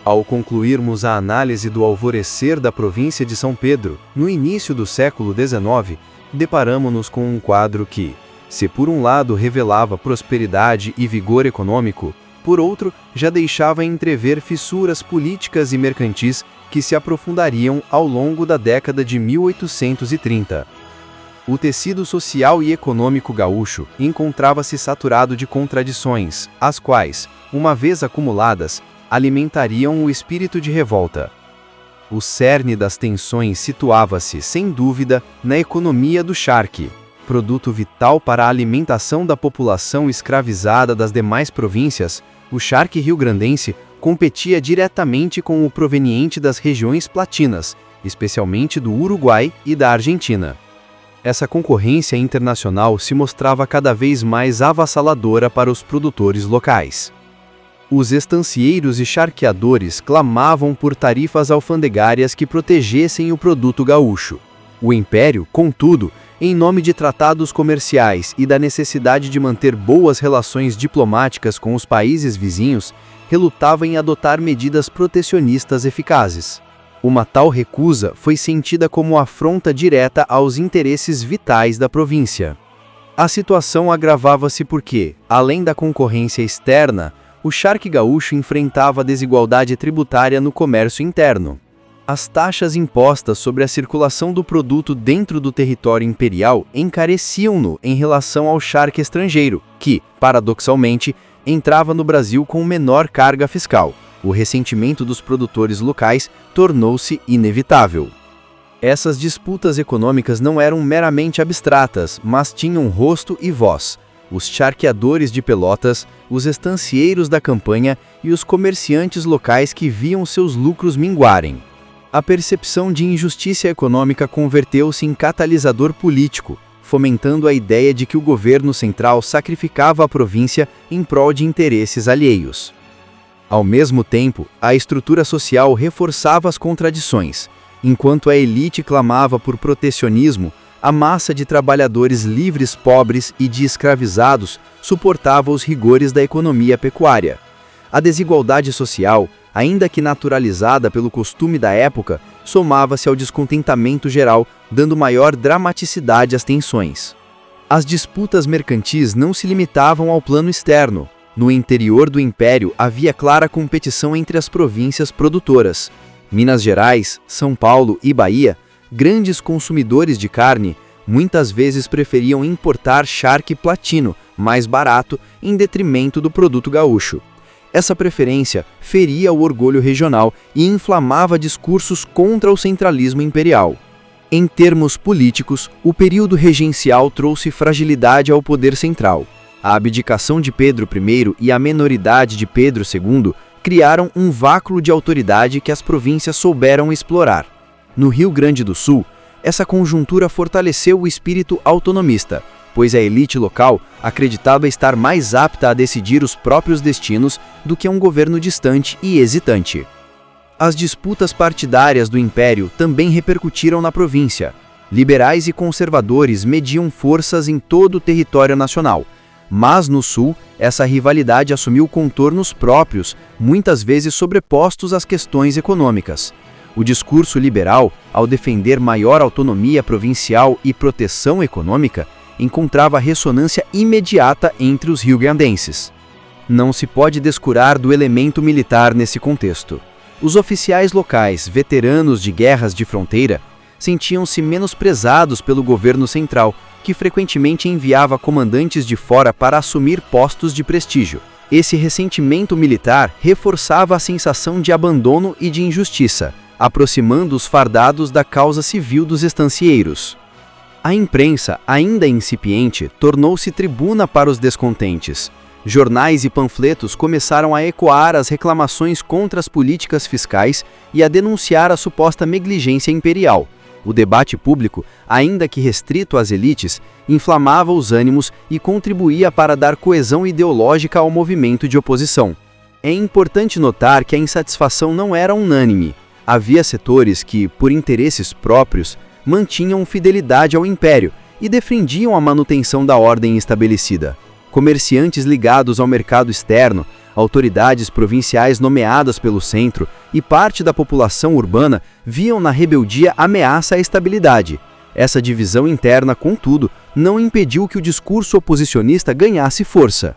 Ao concluirmos a análise do alvorecer da província de São Pedro, no início do século XIX, deparamo-nos com um quadro que, se por um lado revelava prosperidade e vigor econômico, por outro, já deixava entrever fissuras políticas e mercantis que se aprofundariam ao longo da década de 1830. O tecido social e econômico gaúcho encontrava-se saturado de contradições, as quais, uma vez acumuladas, alimentariam o espírito de revolta. O cerne das tensões situava-se, sem dúvida, na economia do charque, produto vital para a alimentação da população escravizada das demais províncias. O charque rio-grandense competia diretamente com o proveniente das regiões platinas, especialmente do Uruguai e da Argentina. Essa concorrência internacional se mostrava cada vez mais avassaladora para os produtores locais. Os estancieiros e charqueadores clamavam por tarifas alfandegárias que protegessem o produto gaúcho. O Império, contudo, em nome de tratados comerciais e da necessidade de manter boas relações diplomáticas com os países vizinhos, relutava em adotar medidas protecionistas eficazes. Uma tal recusa foi sentida como afronta direta aos interesses vitais da província. A situação agravava-se porque, além da concorrência externa, o charque gaúcho enfrentava a desigualdade tributária no comércio interno. As taxas impostas sobre a circulação do produto dentro do território imperial encareciam-no em relação ao charque estrangeiro, que, paradoxalmente, entrava no Brasil com menor carga fiscal. O ressentimento dos produtores locais tornou-se inevitável. Essas disputas econômicas não eram meramente abstratas, mas tinham rosto e voz. Os charqueadores de Pelotas, os estancieiros da campanha e os comerciantes locais que viam seus lucros minguarem. A percepção de injustiça econômica converteu-se em catalisador político, fomentando a ideia de que o governo central sacrificava a província em prol de interesses alheios. Ao mesmo tempo, a estrutura social reforçava as contradições. Enquanto a elite clamava por protecionismo, a massa de trabalhadores livres, pobres e de escravizados suportava os rigores da economia pecuária. A desigualdade social, ainda que naturalizada pelo costume da época, somava-se ao descontentamento geral, dando maior dramaticidade às tensões. As disputas mercantis não se limitavam ao plano externo. No interior do Império havia clara competição entre as províncias produtoras. Minas Gerais, São Paulo e Bahia, grandes consumidores de carne, muitas vezes preferiam importar charque platino, mais barato, em detrimento do produto gaúcho. Essa preferência feria o orgulho regional e inflamava discursos contra o centralismo imperial. Em termos políticos, o período regencial trouxe fragilidade ao poder central. A abdicação de Pedro I e a menoridade de Pedro II criaram um vácuo de autoridade que as províncias souberam explorar. No Rio Grande do Sul, essa conjuntura fortaleceu o espírito autonomista, pois a elite local acreditava estar mais apta a decidir os próprios destinos do que um governo distante e hesitante. As disputas partidárias do Império também repercutiram na província. Liberais e conservadores mediam forças em todo o território nacional, mas no Sul, essa rivalidade assumiu contornos próprios, muitas vezes sobrepostos às questões econômicas. O discurso liberal, ao defender maior autonomia provincial e proteção econômica, encontrava ressonância imediata entre os rio-grandenses. Não se pode descurar do elemento militar nesse contexto. Os oficiais locais, veteranos de guerras de fronteira, sentiam-se menosprezados pelo governo central, que frequentemente enviava comandantes de fora para assumir postos de prestígio. Esse ressentimento militar reforçava a sensação de abandono e de injustiça, aproximando os fardados da causa civil dos estancieiros. A imprensa, ainda incipiente, tornou-se tribuna para os descontentes. Jornais e panfletos começaram a ecoar as reclamações contra as políticas fiscais e a denunciar a suposta negligência imperial. O debate público, ainda que restrito às elites, inflamava os ânimos e contribuía para dar coesão ideológica ao movimento de oposição. É importante notar que a insatisfação não era unânime. Havia setores que, por interesses próprios, mantinham fidelidade ao império e defendiam a manutenção da ordem estabelecida. Comerciantes ligados ao mercado externo, Autoridades provinciais nomeadas pelo centro e parte da população urbana viam na rebeldia ameaça à estabilidade. Essa divisão interna, contudo, não impediu que o discurso oposicionista ganhasse força.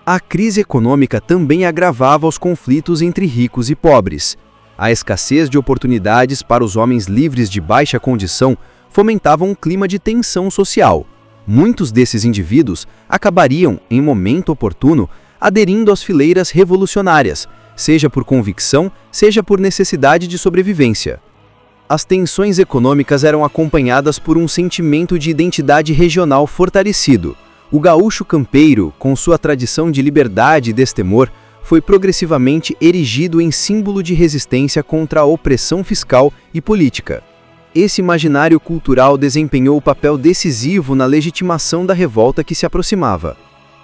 A crise econômica também agravava os conflitos entre ricos e pobres. A escassez de oportunidades para os homens livres de baixa condição fomentava um clima de tensão social. Muitos desses indivíduos acabariam, em momento oportuno, aderindo às fileiras revolucionárias, seja por convicção, seja por necessidade de sobrevivência. As tensões econômicas eram acompanhadas por um sentimento de identidade regional fortalecido. O gaúcho campeiro, com sua tradição de liberdade e destemor, foi progressivamente erigido em símbolo de resistência contra a opressão fiscal e política. Esse imaginário cultural desempenhou o papel decisivo na legitimação da revolta que se aproximava.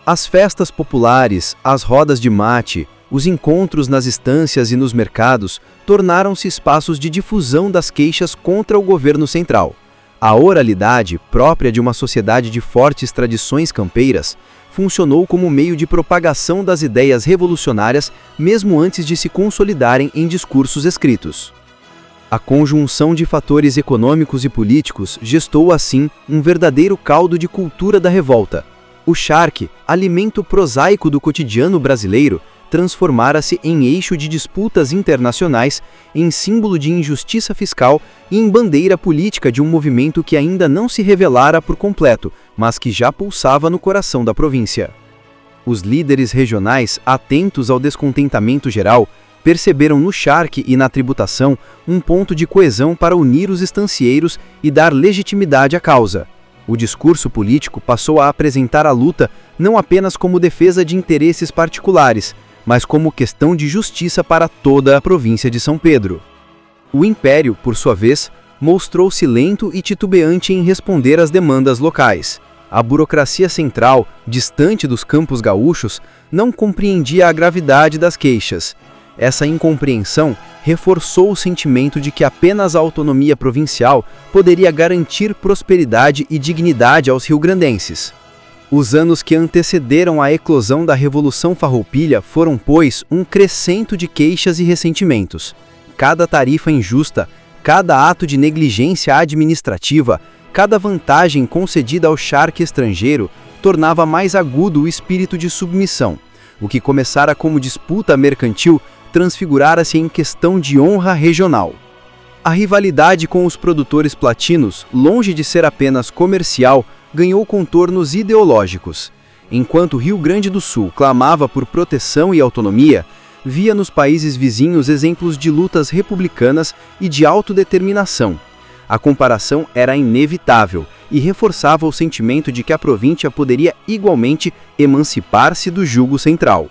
As festas populares, as rodas de mate, os encontros nas estâncias e nos mercados tornaram-se espaços de difusão das queixas contra o governo central. A oralidade, própria de uma sociedade de fortes tradições campeiras, funcionou como meio de propagação das ideias revolucionárias mesmo antes de se consolidarem em discursos escritos. A conjunção de fatores econômicos e políticos gestou, assim, um verdadeiro caldo de cultura da revolta. O charque, alimento prosaico do cotidiano brasileiro, transformara-se em eixo de disputas internacionais, em símbolo de injustiça fiscal e em bandeira política de um movimento que ainda não se revelara por completo, mas que já pulsava no coração da província. Os líderes regionais, atentos ao descontentamento geral, perceberam no charque e na tributação um ponto de coesão para unir os estancieiros e dar legitimidade à causa. O discurso político passou a apresentar a luta não apenas como defesa de interesses particulares, mas como questão de justiça para toda a província de São Pedro. O Império, por sua vez, mostrou-se lento e titubeante em responder às demandas locais. A burocracia central, distante dos campos gaúchos, não compreendia a gravidade das queixas. Essa incompreensão reforçou o sentimento de que apenas a autonomia provincial poderia garantir prosperidade e dignidade aos rio-grandenses. Os anos que antecederam a eclosão da Revolução Farroupilha foram, pois, um crescento de queixas e ressentimentos. Cada tarifa injusta, cada ato de negligência administrativa, cada vantagem concedida ao charque estrangeiro tornava mais agudo o espírito de submissão. O que começara como disputa mercantil transfigurara-se em questão de honra regional. A rivalidade com os produtores platinos, longe de ser apenas comercial, ganhou contornos ideológicos. Enquanto o Rio Grande do Sul clamava por proteção e autonomia, via nos países vizinhos exemplos de lutas republicanas e de autodeterminação. A comparação era inevitável e reforçava o sentimento de que a província poderia igualmente emancipar-se do jugo central.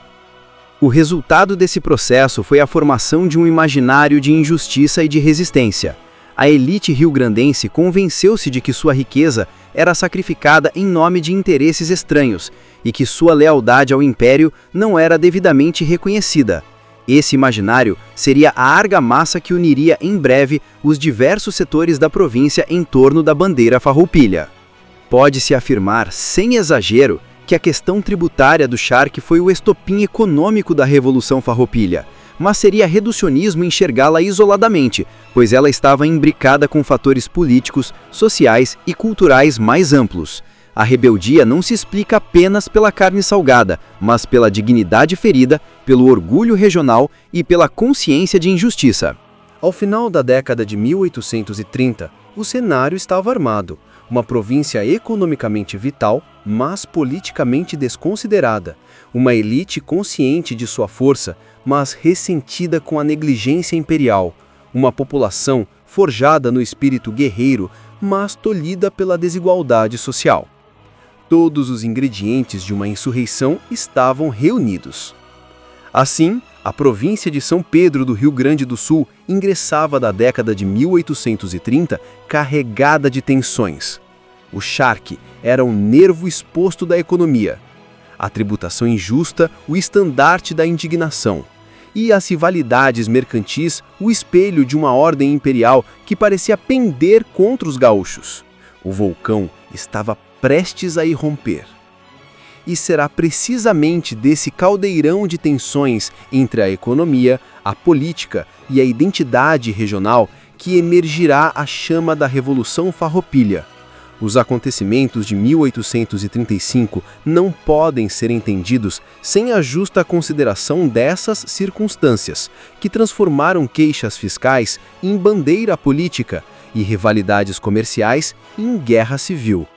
O resultado desse processo foi a formação de um imaginário de injustiça e de resistência. A elite rio-grandense convenceu-se de que sua riqueza era sacrificada em nome de interesses estranhos e que sua lealdade ao império não era devidamente reconhecida. Esse imaginário seria a argamassa que uniria em breve os diversos setores da província em torno da bandeira farroupilha. Pode-se afirmar, sem exagero, que a questão tributária do charque foi o estopim econômico da Revolução Farroupilha, mas seria reducionismo enxergá-la isoladamente, pois ela estava imbricada com fatores políticos, sociais e culturais mais amplos. A rebeldia não se explica apenas pela carne salgada, mas pela dignidade ferida, pelo orgulho regional e pela consciência de injustiça. Ao final da década de 1830, o cenário estava armado. Uma província economicamente vital, mas politicamente desconsiderada. Uma elite consciente de sua força, mas ressentida com a negligência imperial. Uma população forjada no espírito guerreiro, mas tolhida pela desigualdade social. Todos os ingredientes de uma insurreição estavam reunidos. Assim, a província de São Pedro do Rio Grande do Sul ingressava da década de 1830 carregada de tensões. O charque era o nervo exposto da economia, a tributação injusta, o estandarte da indignação, e as rivalidades mercantis, o espelho de uma ordem imperial que parecia pender contra os gaúchos. O vulcão estava prestes a irromper. e será precisamente desse caldeirão de tensões entre a economia, a política e a identidade regional que emergirá a chama da Revolução Farroupilha. Os acontecimentos de 1835 não podem ser entendidos sem a justa consideração dessas circunstâncias, que transformaram queixas fiscais em bandeira política e rivalidades comerciais em guerra civil.